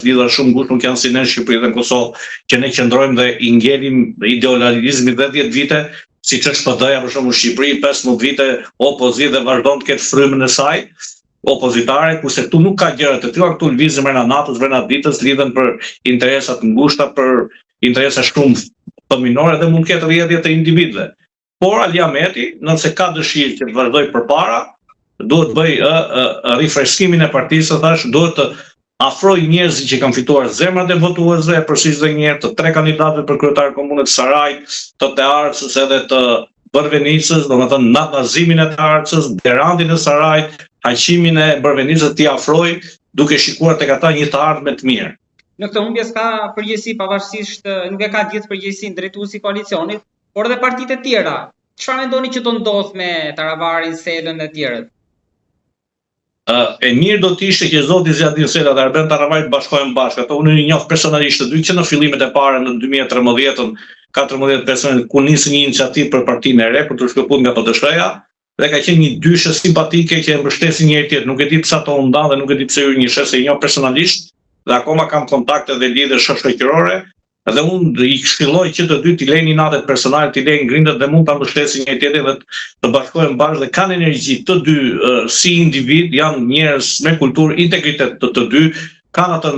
lidha shumë ngushtë nuk janë si në Shqipëri dhe në Kosovë, që ne qëndrojmë dhe i ngelim idealizmin 10 vite, siç është PD-ja për shembull në Shqipëri, 15 vite opozitë dhe vazhdon të ketë frymën e saj opozitare, kurse këtu nuk ka gjëra të tilla, këtu lëvizën brenda natës, brenda ditës, lidhen për interesa të ngushta, për interesa shumë fëminore dhe mund të ketë rrjedhje të individëve. Por Ali Ahmeti, nëse ka dëshirë që të vazhdojë përpara, duhet bëj rifreskimin e partisë, thash, duhet të afroj njerëzit që kanë fituar zemrat e votuesve, përsëris dhe një herë të 3 kandidatëve për kryetar komunë të Sarajit, të Tearcës edhe të Bërvenicës, domethënë natëzimin e Tearcës, Berandin e Sarajit, haqimin e Bërvenicës t'i afroj, duke shikuar tek ata një të ardhme të mirë. Në këtë humbje s'ka përgjegjësi pavarësisht, nuk e ka gjithë përgjegjësinë drejtuesi i koalicionit, por edhe partitë e tjera. Çfarë mendoni që do ndodh me Taravarin, Selën e tjerët? E mirë do të ishte që zoti Zjadin Sela dhe Arben Taravaj të bashkohen bashkë. Ato unë i njoh personalisht të dy që në fillimet e para në 2013-ën, 14 ku nisi një iniciativë për partinë e re për të shkëputur nga PDSH-ja dhe ka qenë një dyshë simpatike që e mbështesin njëri tjetrin. Nuk e di pse ato u ndan dhe nuk e di pse ju se i njoh personalisht dhe akoma kam kontakte dhe lidhje shoqërore. Dhe unë i këshilloj që të dy t'i lejnë natet personale, t'i lejnë ngrindet dhe mund ta mbështesin njëri tjetrin dhe të bashkohen bashkë dhe kanë energji të dy si individ, janë njerëz me kulturë, integritet të dy, kanë atë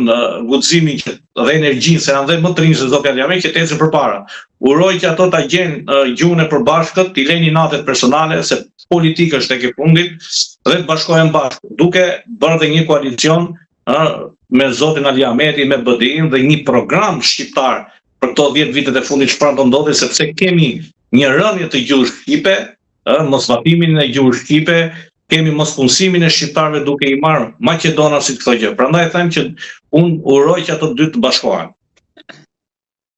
guximin dhe energjinë se janë dhe më të rinj se zoti Ali Ahmeti që të ecën përpara. Uroj që ato ta gjenë gjuhën e përbashkët, t'i lejnë natet personale se politika është tek e fundit dhe të bashkohen bashkë, duke bërë dhe një koalicion me zotin Ali Ahmeti, me BDI-n dhe një program shqiptar për këto 10 vitet e fundit çfarë do ndodhi, sepse kemi një rënje të gjuhës shqipe, mosvatimin e gjuhës shqipe, kemi mospunësimin e shqiptarëve duke i marrë maqedonasit këto gjë. Prandaj them që unë uroj që ato dy të bashkohen.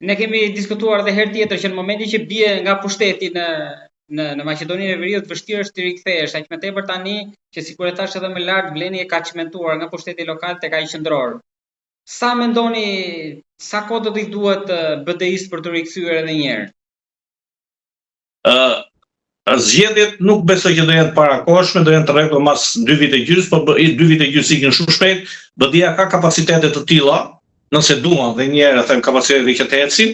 Ne kemi diskutuar edhe herë tjetër që në momentin që bie nga pushteti në Maqedoninë e Veriut vështirë është të rikthehesh, aq më tepër tani që sikur e thash edhe më lart vleni e ka çmentuar nga pushteti lokal tek ai qendror. Sa mendoni sa kohë do t'i duhet BDI-s për të rikthyer edhe një herë? Zgjedhjet nuk besoj që do jenë parakohshme, do jenë të rregull mas 2 vite gjys, por 2 vite gjys ikin shumë shpejt. BDI-ja ka kapacitete të tilla, nëse duan dhe një herë them kapacitete që të ecin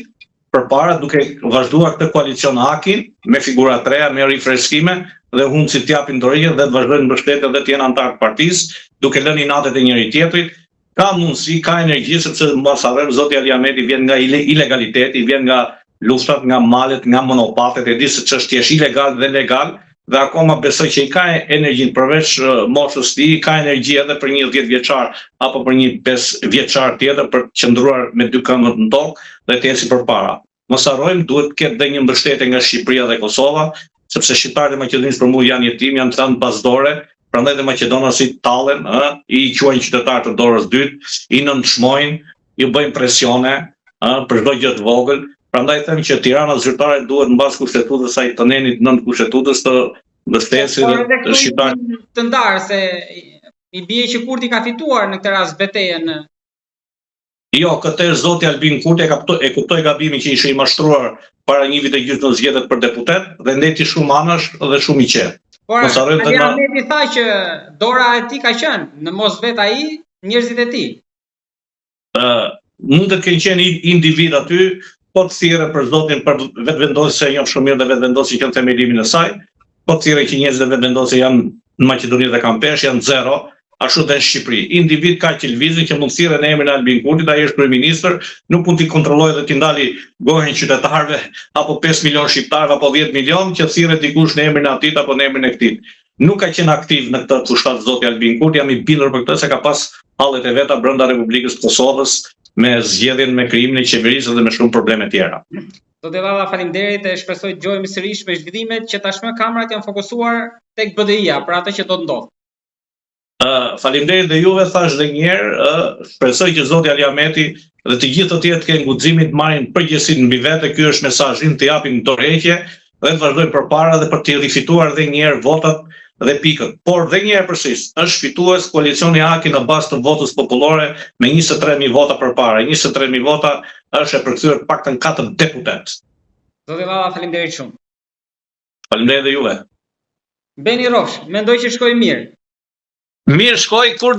përpara duke vazhduar këtë koalicion hakin me figura të reja, me rifreskime dhe hundësit t'japin dorëheqje dhe të vazhdojnë mbështetje dhe të jenë antar të partisë, duke lënë natet e njëri tjetrit. Ka mundësi, ka energji sepse mbas harrem zoti Ali Ahmeti vjen nga ilegaliteti, vjen nga luftat, nga malet, nga monopatet, e di se çështja është ilegal dhe legal dhe akoma besoj që i ka energjinë përveç moshës së tij, ka energji edhe për një 10 vjeçar apo për një 5 vjeçar tjetër për të qëndruar me 2 këmbët në tokë dhe të ecë përpara. Mos harrojmë, duhet të ketë dhe një mbështetje nga Shqipëria dhe Kosova, sepse shqiptarët e Maqedonisë për mua janë jetim, janë thënë bazdore, prandaj dhe maqedonasit tallen, i quajnë qytetar të dorës dytë, i nënçmojnë, i bëjnë presione për çdo gjë të vogël. Prandaj them që Tirana zyrtare duhet mbas kushtetutës saj të nenit 9 kushtetutës të mbështesë dhe shqiptarët të ndarë se i bie që Kurti ka fituar në këtë rast betejën. Jo, këtë është zoti Albin Kurti e kuptoi gabimin që ishte i mashtruar para një viti gjysmë në zgjedhjet për deputet dhe ndeti shumë anash dhe shumë i qetë. Por Ali Ahmeti tha që dora e tij ka qenë në mos vet ai, njerëzit e tij. Mund të kenë qenë individ aty, po të thirrë për zotin për vetvendosi se janë shumë mirë dhe vetvendosi që në themelimin e saj, po të thirrë që njerëzit e vetvendosi janë në Maqedoni dhe kanë pesh, janë zero. Ashtu dhe në Shqipëri. Individ ka që lëvizin që mund thirrë në emrin e Albin Kurtit, ai është kryeministër, nuk mund t'i kontrollojë dhe t'i ndali gohen qytetarëve apo 5 milion shqiptarëve apo 10 milion që thirrë dikush në emrin e atit apo në emrin e këtij. Nuk ka qenë aktiv në këtë fushat zoti Albin Kurti, jam i bindur për këtë se ka pas hallet e veta brenda Republikës Kosovës me zgjedhjen, me krijimin e qeverisë dhe me shumë probleme tjera. Zoti Valla, faleminderit e shpresoj të dëgjojmë sërish me zhvillimet që tashmë kamerat janë fokusuar tek BDI-ja për atë që do të ndodhë. Faleminderit dhe juve, thash dhe një herë, shpresoj që zoti Ali Ahmeti dhe të gjithë të tjerë të kenë guximin të marrin përgjegjësinë mbi vete. Ky është mesazhi, të japin dorëheqje dhe të vazhdojnë përpara dhe për të rifituar edhe një herë votat dhe pikët. Por dhe një herë përsëris, është fitues koalicioni Haki në bazë të votës popullore me 23.000 vota përpara. 23.000 vota është e përkthyer paktën 4 deputet. Zoti Valla, faleminderit shumë. Faleminderit dhe juve. Beni Rofsh, mendoj që shkoi mirë. Mirë shkoj kur